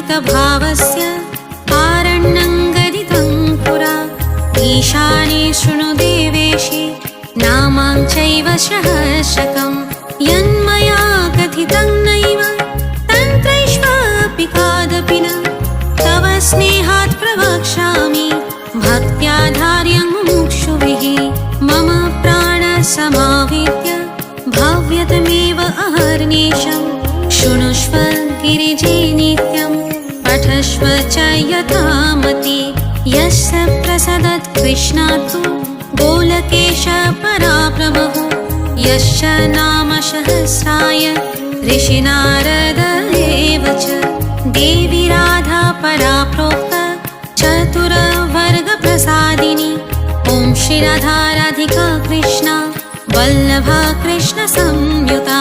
भावस्य आरण्यङ्गदितं पुरा ईशाने शृणु देवेशि नामां चैव सहस्रकं यन्मया कथितं नैव तन्त्रैष्वापि कादपि न तव स्नेहात् प्रवक्ष्यामि भक्त्याधार्यं मुमुक्षुभिः मम प्राणसमावित्य भाव्यतमेव अहर्निशं शृणुष्व गिरिजे नित्यं पठस्व च यथामति यस्य प्रसदत् कृष्णात् गोलकेश पराप्रभुः यस्य नाम सहस्राय ऋषिनारद एव च देवी राधा परा प्रोक्ता चतुरवर्गप्रसादिनी ॐ श्री राधा राधिका कृष्णा वल्लभा कृष्ण संयुता